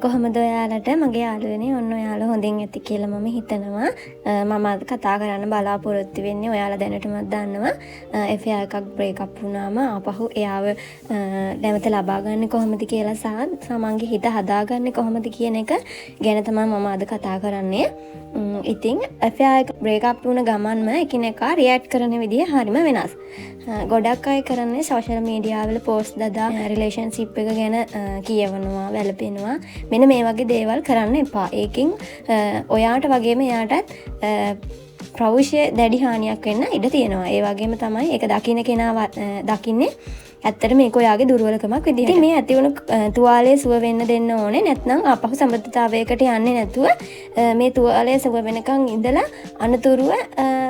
කොහොමද ඔයාලට මගේ යාළුවනේ ඔන්න ඔයාලා හොඳින් ඇති කියලා මම හිතනවා. මම අද කතා කරන්න බලාපොරොත්තු වෙන්නේ ඔයාලා දැනටමත් දන්නවා FA එකක් බ්‍රේක් අප් වුණාම ආපහු එයාව නැවත ලබා ගන්න කොහොමද කියලා සහ සමන්ගේ හිත හදාගන්නේ කොහොමද කියන එක ගැන තමයි මම අද කතා කරන්නේ. ඉතින් FA එක බ්‍රේක් අප් වුණ ගමන්ම එකිනෙකා රියැක්ට් කරන විදිහ හරිම වෙනස්. ගොඩක් අය කරන්නේ සෝෂල් මීඩියා වල පෝස්ට් දදා රිලේෂන්ෂිප් එක ගැන කියවනවා වැළපෙනවා. මෙන්න මේ වගේ දේවල් කරන්න එපා. ඒකෙන් ඔයාට වගේම එයාටත් ප්‍රවෘෂය දැඩි හානියක් වෙන්න ඉඩ තියෙනවා. ඒ වගේම තමයි ඒක දකින්න කෙනා දකින්නේ ඇත්තට මේක ඔයාගේ දුර්වලකමක් විදිහට. ඉතින් මේ ඇති වුණු තුවාලය සුව වෙන්න දෙන්න ඕනේ. නැත්නම් ආපහු සම්බන්ධතාවයකට යන්නේ නැතුව මේ තුවාලය සුව වෙනකන් ඉඳලා අනතුරුව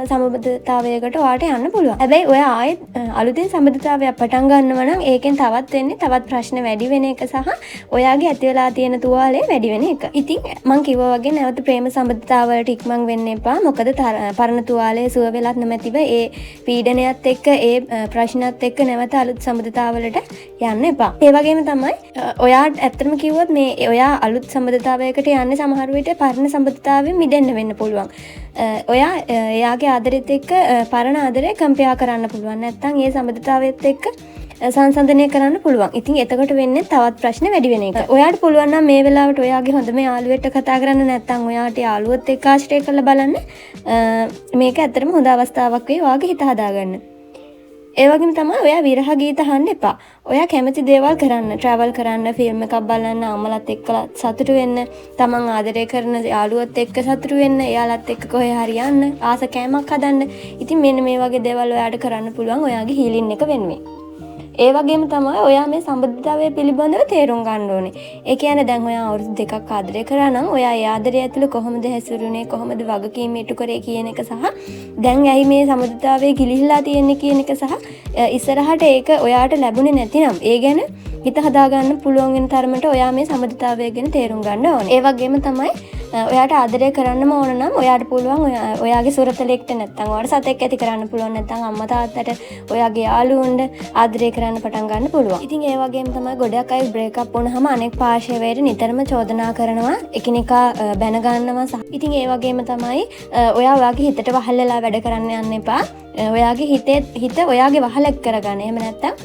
සම්බන්ධතාවයකට ඔයාට යන්න පුළුවන්. හැබැයි ඔයා ආයෙත් අලුතෙන් සම්බන්ධතාවයක් පටන් ගන්නවා නම් ඒකෙන් තවත් වෙන්නේ තවත් ප්‍රශ්න වැඩි වෙන එක සහ ඔයාගේ ඇති වෙලා තියෙන තුවාලය වැඩි වෙන එක. ඉතින් මං කිව්වා වගේ නැවත ප්‍රේම සම්බන්ධතාවවලට ඉක්මන් වෙන්න එපා. මොකද පරණ තුවාලය සුව වෙලත් නැමැතිව ඒ පීඩනයත් එක්ක ඒ ප්‍රශ්නත් එක්ක නැවත අලුත් සම්බන්ධතාවලට යන්න එපා. ඒ වගේම තමයි ඔයාට ඇත්තටම කිව්වොත් මේ ඔයා අලුත් සම්බන්ධතාවයකට යන්නේ සමහර විට පරණ සම්බන්ධතාවයෙන් මිදෙන්න වෙන්න පුළුවන්. ඔයා එයාගේ ආදරෙත් එක්ක පරණ ආදරය කම්පෙයා කරන්න පුළුවන්. නැත්නම් ඒ සම්බන්ධතාවයත් එක්ක සංසන්දනය කරන්න පුළුවන්. ඉතින් එතකොට වෙන්නේ තවත් ප්‍රශ්න වැඩි වෙන එක. ඔයාට පුළුවන් නම් මේ වෙලාවට ඔයාගේ හොඳම යාළුවෙක්ට කතා කරන්න නැත්නම් ඔයාට යාළුවොත් එක්ක ආශ්‍රය කරලා බලන්න. මේක ඇත්තටම හොඳ අවස්ථාවක් වෙයි ඔයාගේ හිත හදාගන්න. ඒ වගේම තමයි ඔයා විරහ ගීත අහන්න එපා. ඔයා කැමති දේවල් කරන්න, travel කරන්න, ෆිල්ම් එකක් බලන්න, අම්මලත් එක්කලා සතුටු වෙන්න, තමන් ආදරය කරන යාළුවොත් එක්ක සතුටු වෙන්න, එයාලත් එක්ක කොහේ හරි යන්න, ආස කෑමක් හදන්න. ඉතින් මෙන්න මේ වගේ දේවල් ඔයාට කරන්න පුළුවන් ඔයාගේ හීලින් එක වෙනුවෙන්. ඒ වගේම තමයි ඔයා මේ සම්බන්ධතාවය පිළිබඳව තේරුම් ගන්න ඕනේ. ඒ කියන්නේ දැන් ඔයා අවුරුදු 2ක් ආදරය කරා නම් ඔයා ඒ ආදරය ඇතුළේ කොහොමද හැසිරුනේ, කොහොමද වගකීම් ඉටු කරේ කියන එක සහ දැන් ඇයි මේ සම්බන්ධතාවයේ ගිලිහිලා තියෙන්නේ කියන එක සහ ඉස්සරහට ඒක ඔයාට ලැබුණේ නැතිනම් ඒ ගැන හිත හදාගන්න පුළුවන් වෙන තරමට ඔයා මේ සම්බන්ධතාවය ගැන තේරුම් ගන්න ඕනේ. ඒ වගේම තමයි ඔයාට ආදරය කරන්නම ඕන නම් ඔයාට පුළුවන් ඔයාගේ සුරතලෙක්ට නැත්නම් ඔයාට සතෙක් ඇති කරන්න පුළුවන් නැත්නම් අම්මා තාත්තට ඔයාගේ යාළුවන්ට ආදරය කරන්න පටන් ගන්න පුළුවන්. ඉතින් ඒ වගේම තමයි ගොඩක් අය බ්‍රේක් අප් වුණාම අනෙක් පාර්ශවයට නිතරම චෝදනා කරනවා, එකිනෙකා බැන ගන්නවා සහ ඉතින් ඒ වගේම තමයි ඔයා ඔයාගේ හිතට වහල් වෙලා වැඩ කරන්න යන්න එපා. ඔයාගේ හිත ඔයාගේ වහල එක් කරගන්න. එහෙම නැත්නම්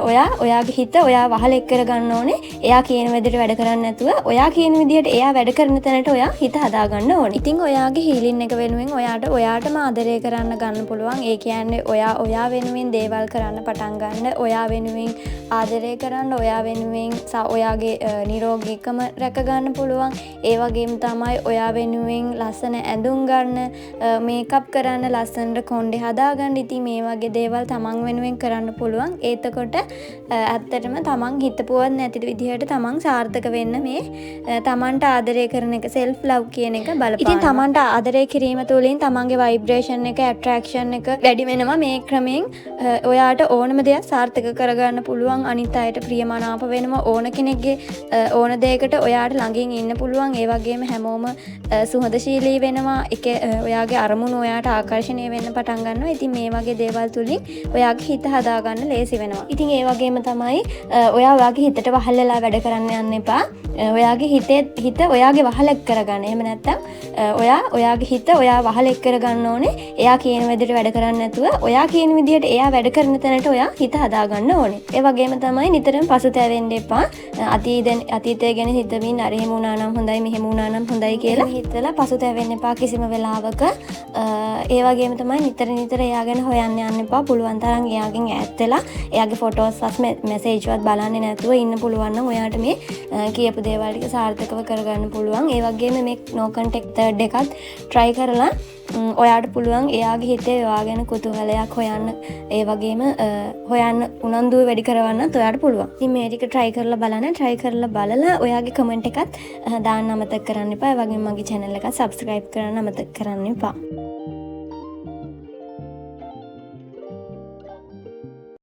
ඔයාගේ හිත ඔයා වහල එක් කරගන්න ඕනේ. එයා කියන විදිහට වැඩ කරන්නේ නැතුව ඔයා කියන විදිහට එයා වැඩ කරන තැනට ඔයා හිත හදාගන්න ඕනේ. ඉතින් ඔයාගේ හීලින් එක වෙනුවෙන් ඔයාටම ආදරය කරන්න ගන්න පුළුවන්. ඒ කියන්නේ ඔයා වෙනුවෙන් දේවල් කරන්න පටන් ගන්න. ඔයා වෙනුවෙන් ආදරය කරන්න, ඔයා වෙනුවෙන් ඔයාගේ නිරෝගීකම රැක ගන්න පුළුවන්. ඒ වගේම තමයි ඔයා වෙනුවෙන් ලස්සන ඇඳුම් ගන්න, මේකප් කරන්න, ලස්සනට කොණ්ඩේ හදා ගන්න. ඉතින් මේ වගේ දේවල් තමන් වෙනුවෙන් කරන්න පුළුවන්. එතකොට ඇත්තටම තමන් හිතපුවත් නැති විදිහට තමන් සාර්ථක වෙන්න මේ තමන්ට ආදරය කරන එක self love කියන එක බලපානවා. ඉතින් තමන්ට ආදරය කිරීම තුළින් තමන්ගේ vibration එක, attraction එක වැඩි වෙනවා. මේ ක්‍රමයෙන් ඔයාට ඕනම දෙයක් සාර්ථක කරගන්න පුළුවන්. අනිත් අයට ප්‍රියමනාප වෙනවා. ඕන කෙනෙක්ගේ ඕන දෙයකට ඔයාට ළඟින් ඉන්න පුළුවන්. ඒ වගේම හැමෝම සුහදශීලී වෙනවා. ඔයාගේ අරමුණු ඔයාට ආකර්ෂණය වෙන්න පටන් ගන්නවා. ඉතින් මේ වගේ දේවල් තුලින් ඔයාගේ හිත හදාගන්න ලේසි වෙනවා. ඉතින් ඒ වගේම තමයි ඔයා ඔයාගේ හිතට වහල් වෙලා වැඩ කරන්න යන්න එපා. ඔයාගේ හිත ඔයාගේ වහල එක් කරගන්න. එහෙම නැත්නම් ඔයාගේ හිත ඔයා වහල එක් කරගන්න ඕනේ. එයා කියන විදිහට වැඩ කරන්නේ නැතුව ඔයා කියන විදිහට එයා වැඩ කරන තැනට ඔයා හිත හදාගන්න ඕනේ. ඒ වගේම තමයි නිතරම පසුතැවෙන්න එපා. අතීතය ගැන හිතමින් අර එහෙම වුණා නම් හොඳයි, මෙහෙම වුණා නම් හොඳයි කියලා හිතලා පසුතැවෙන්න එපා කිසිම වෙලාවක. ඒ වගේම තමයි නිතර එයා ගැන හොයන්න යන්න එපා. පුළුවන් තරම් එයාගෙන් ඈත් වෙලා එයාගේ ෆොටෝස් මැසේජ් වත් බලන්නේ නැතුව ඉන්න පුළුවන් නම් ඔයාට මේ කියපු දේවල් ටික සාර්ථකව කරගන්න පුළුවන්. ඒ වගේම මේ no contact third එකත් try කරලා ඔයාට පුළුවන් එයාගේ හිතේ ඔයා ගැන කුතුහලයක් හොයන්න, ඒ වගේම හොයන්න උනන්දුව වැඩි කරවන්නත් ඔයාට පුළුවන්. ඉතින් මේ ටික try කරලා බලලා ඔයාගේ comment එකත් දාන්න අමතක කරන්න එපා. ඒ වගේම මගේ channel එක subscribe කරන්න අමතක කරන්න එපා.